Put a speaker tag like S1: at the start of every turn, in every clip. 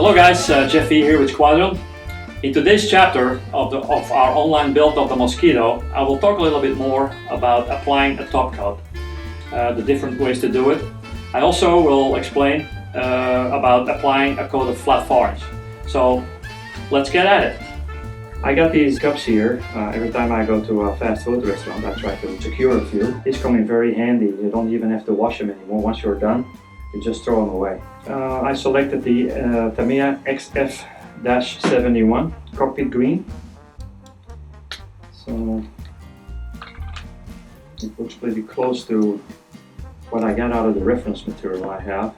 S1: Hello guys, Jeff E here with Squadron. In today's chapter of our online build of the Mosquito, I will talk a little bit more about applying a top coat, the different ways to do it. I also will explain about applying a coat of flat varnish. So let's get at it. I got these cups here. Every time I go to a fast food restaurant, I try to secure a few. These come in very handy. You don't even have to wash them anymore. Once you're done, you just throw them away. I selected the Tamiya Mk.VI cockpit green. So it looks pretty close to what I got out of the reference material I have.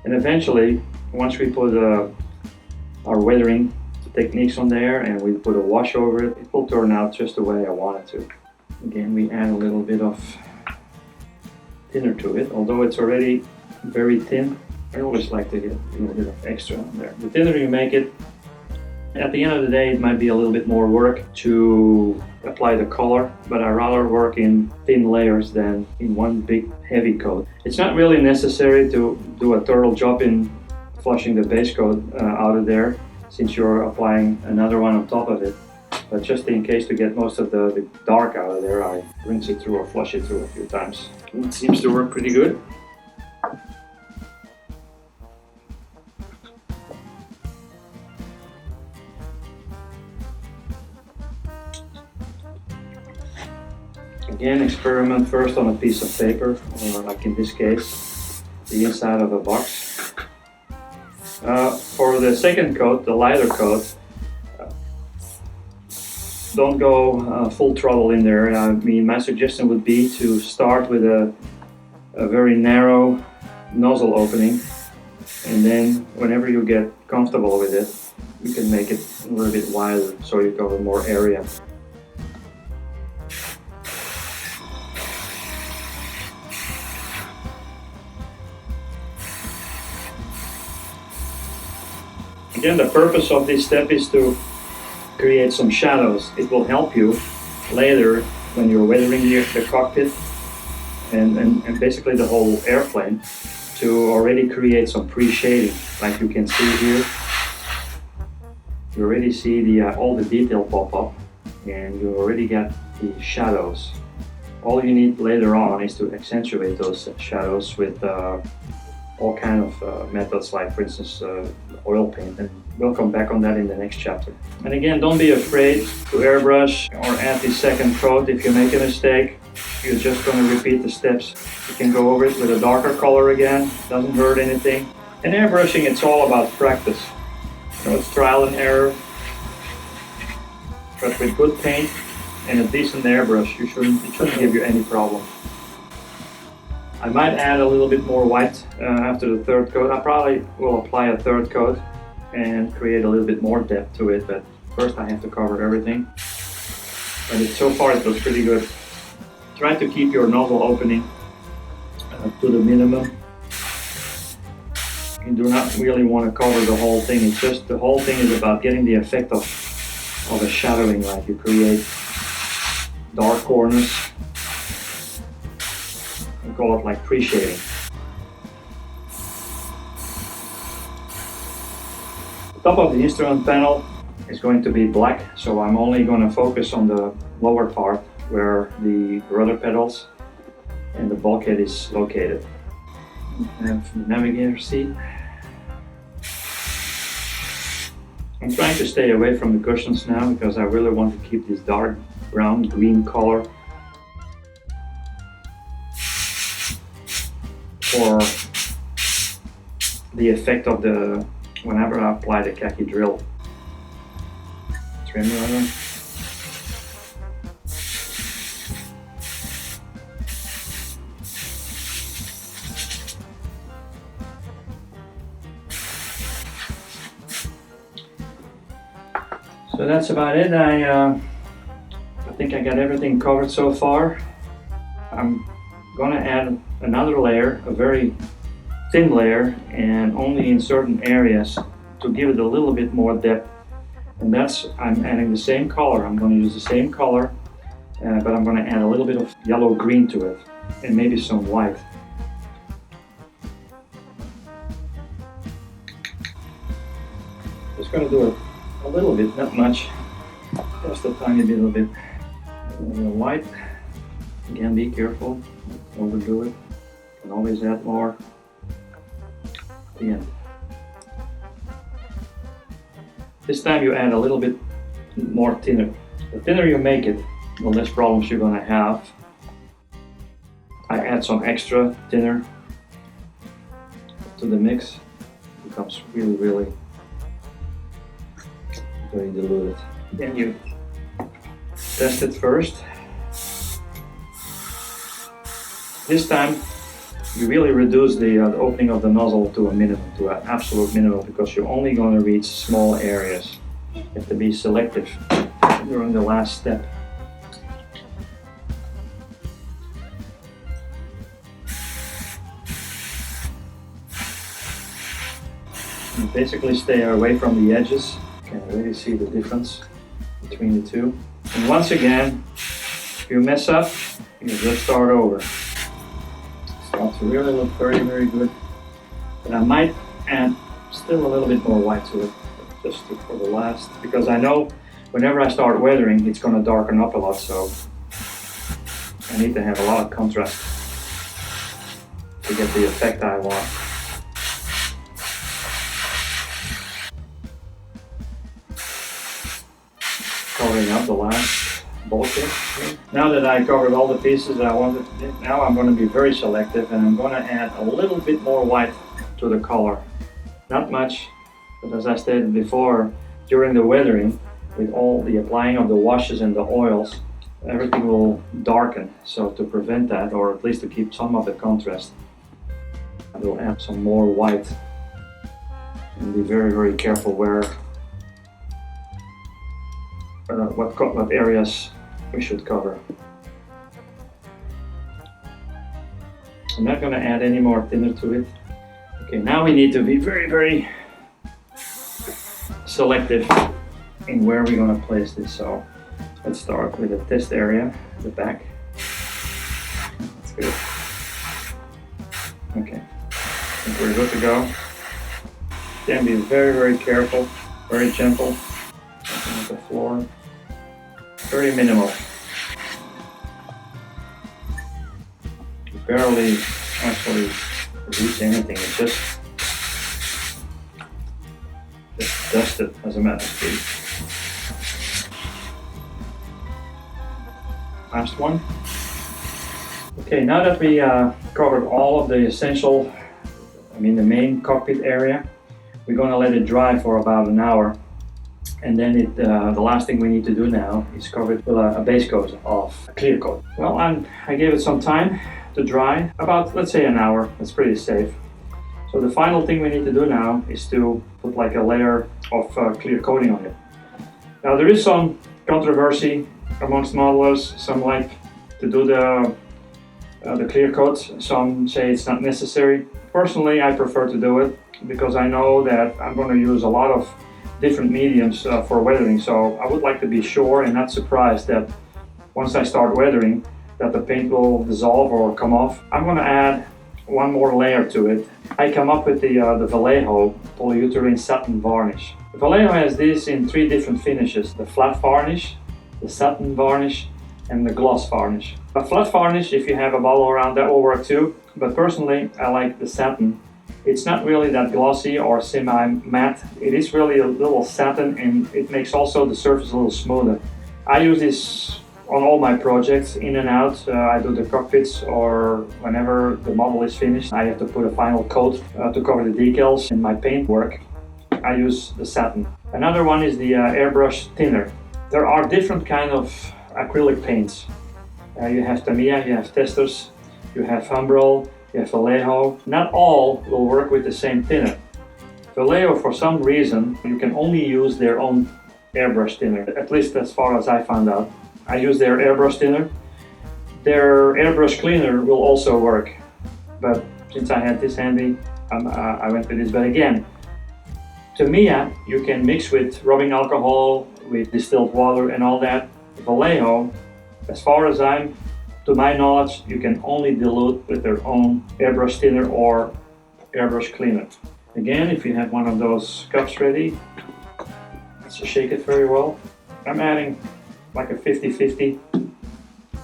S1: And eventually, once we put our weathering techniques on there and we put a wash over it, it will turn out just the way I want it to. Again, we add a little bit of thinner to it, although it's already very thin. I always like to get a little bit of extra on there. The thinner you make it, at the end of the day it might be a little bit more work to apply the color, but I rather work in thin layers than in one big heavy coat. It's not really necessary to do a thorough job in flushing the base coat out of there, since you're applying another one on top of it. But just in case, to get most of the dark out of there, I rinse it through or flush it through a few times. It seems to work pretty good. Again, experiment first on a piece of paper, or like in this case, the inside of a box. For the second coat, the lighter coat, don't go full throttle in there. I mean, my suggestion would be to start with a very narrow nozzle opening, and then whenever you get comfortable with it, you can make it a little bit wider so you cover more area. Again, the purpose of this step is to create some shadows. It will help you later when you're weathering the cockpit and basically the whole airplane to already create some pre-shading. Like you can see here, you already see all the detail pop up, and you already get the shadows. All you need later on is to accentuate those shadows with all kind of methods, like for instance oil paint, and we'll come back on that in the next chapter. And again, don't be afraid to airbrush or add the second coat. If you make a mistake, you're just going to repeat the steps. You can go over it with a darker color again, doesn't hurt anything. And airbrushing, it's all about practice. You know, it's trial and error. But with good paint and a decent airbrush, it shouldn't give you any problem. I might add a little bit more white after the third coat. I probably will apply a third coat and create a little bit more depth to it, but first I have to cover everything. But so far it looks pretty good. Try to keep your nozzle opening to the minimum. You do not really want to cover the whole thing. It's just the whole thing is about getting the effect of a shadowing, like you create dark corners. We call it like pre-shading. The top of the instrument panel is going to be black, so I'm only going to focus on the lower part where the rudder pedals and the bulkhead is located. I have the navigator seat. I'm trying to stay away from the cushions now because I really want to keep this dark brown green color for the effect of whenever I apply the khaki drill. Trim rudder. So that's about it. I think I got everything covered so far. I'm gonna add another layer, a very thin layer, and only in certain areas to give it a little bit more depth. And that's, I'm adding the same color. I'm going to use the same color, but I'm going to add a little bit of yellow-green to it, and maybe some white. going to do it a little bit, not much, just a tiny bit of it. A little white. Again, be careful, don't overdo it. You can always add more at the end. This time you add a little bit more thinner. The thinner you make it, the less problems you're going to have. I add some extra thinner to the mix. It becomes really very diluted. Then you test it first. This time you really reduce the opening of the nozzle to a minimum, to an absolute minimum, because you're only going to reach small areas. You have to be selective during the last step. You basically stay away from the edges. You can really see the difference between the two. And once again, if you mess up, you just start over. Starts to really look very good. But I might add still a little bit more white to it, just for the last, because I know whenever I start weathering, it's going to darken up a lot, so I need to have a lot of contrast to get the effect I want. Covering up the last bulkhead. Now that I covered all the pieces I wanted, now I'm going to be very selective, and I'm going to add a little bit more white to the color. Not much, but as I stated before, during the weathering, with all the applying of the washes and the oils, everything will darken. So to prevent that, or at least to keep some of the contrast, I will add some more white, and be very careful where what areas we should cover. I'm not going to add any more thinner to it. Okay, now we need to be very selective in where we're going to place this. So let's start with the test area, the back. That's good. Okay, I think we're good to go. Again, be very careful, very gentle. Looking at the floor. Very minimal. You barely actually reduce anything. It's just dust it as a matter of speed. Last one. Okay, now that we covered all of the essential, the main cockpit area, we're going to let it dry for about an hour. And then the last thing we need to do now is cover it with a base coat of clear coat. Well, I gave it some time to dry, about, let's say, an hour. That's pretty safe. So the final thing we need to do now is to put like a layer of clear coating on it. Now there is some controversy amongst modelers. Some like to do the clear coat. Some say it's not necessary. Personally, I prefer to do it because I know that I'm going to use a lot of different mediums for weathering, so I would like to be sure and not surprised that once I start weathering that the paint will dissolve or come off. I'm going to add one more layer to it. I come up with the Vallejo polyurethane satin varnish. The Vallejo has this in 3 different finishes: the flat varnish, the satin varnish, and the gloss varnish. A flat varnish, if you have a bottle around, that will work too, but personally I like the satin. It's not really that glossy or semi-matte. It is really a little satin, and it makes also the surface a little smoother. I use this on all my projects, in and out. I do the cockpits, or whenever the model is finished, I have to put a final coat to cover the decals. In my paint work, I use the satin. Another one is the airbrush thinner. There are different kind of acrylic paints. You have Tamiya, you have testers, you have Humbrol, you have Vallejo. Not all will work with the same thinner. Vallejo, for some reason, you can only use their own airbrush thinner, at least as far as I found out. I use their airbrush thinner. Their airbrush cleaner will also work, but since I had this handy, I went with this. But again, Tamiya, you can mix with rubbing alcohol, with distilled water and all that. Vallejo, as far as to my knowledge, you can only dilute with their own airbrush thinner or airbrush cleaner. Again, if you have one of those cups ready, shake it very well. I'm adding like a 50-50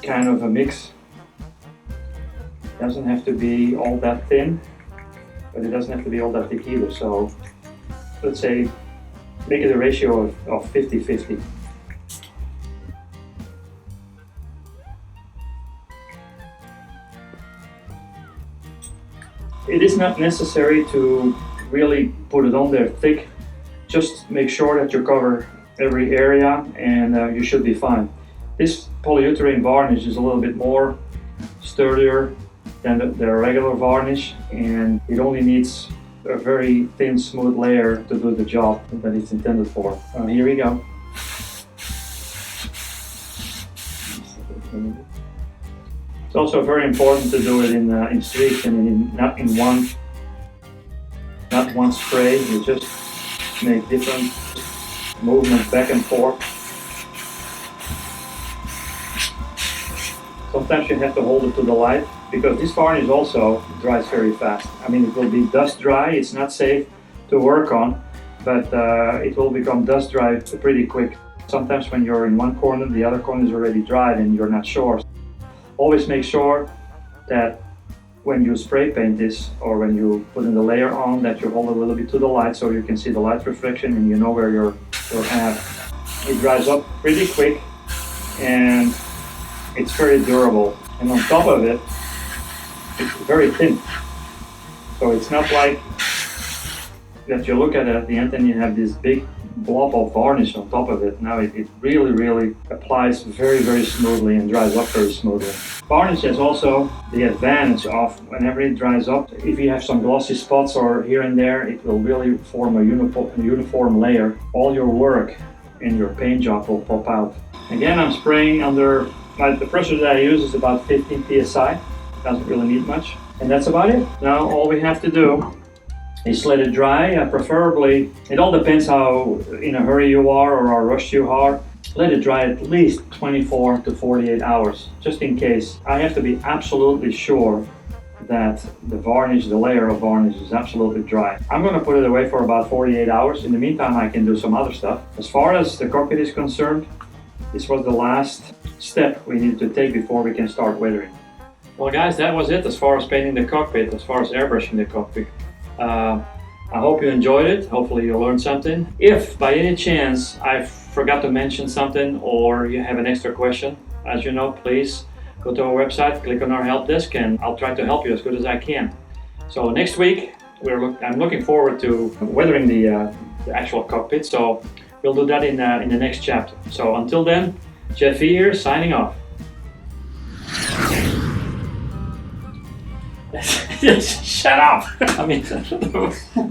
S1: kind of a mix. Doesn't have to be all that thin, but it doesn't have to be all that thick either. So let's say make it a ratio of 50-50. It is not necessary to really put it on there thick. Just make sure that you cover every area and you should be fine. This polyurethane varnish is a little bit more sturdier than the regular varnish, and it only needs a very thin, smooth layer to do the job that it's intended for. Here we go. It's also very important to do it in streaks and not in one spray. You just make different movements back and forth. Sometimes you have to hold it to the light because this varnish also dries very fast. I mean, it will be dust dry. It's not safe to work on, but it will become dust dry pretty quick. Sometimes when you're in one corner, the other corner is already dried and you're not sure. Always make sure that when you spray paint this or when you put in the layer on, that you hold a little bit to the light so you can see the light reflection and you know where you're at. It dries up pretty quick and it's very durable. And on top of it, it's very thin. So it's not like that you look at it at the end and you have this big blob of varnish on top of it. Now it really applies very smoothly and dries up very smoothly. Varnish has also the advantage of whenever it dries up, if you have some glossy spots or here and there, it will really form a uniform layer. All your work in your paint job will pop out. Again, I'm spraying under, the pressure that I use is about 15 psi. Doesn't really need much. And that's about it. Now all we have to do is let it dry, preferably, it all depends how in a hurry you are or how rushed you are. Let it dry at least 24 to 48 hours, just in case. I have to be absolutely sure that the varnish, the layer of varnish is absolutely dry. I'm going to put it away for about 48 hours. In the meantime, I can do some other stuff. As far as the cockpit is concerned, this was the last step we needed to take before we can start weathering. Well guys, that was it as far as painting the cockpit, as far as airbrushing the cockpit. I hope you enjoyed it. Hopefully you learned something. If by any chance I forgot to mention something or you have an extra question, as you know, please go to our website, click on our help desk, and I'll try to help you as good as I can. So next week, I'm looking forward to weathering the actual cockpit. So we'll do that in the next chapter. So until then, Jeff V here, signing off. Shut up! I mean,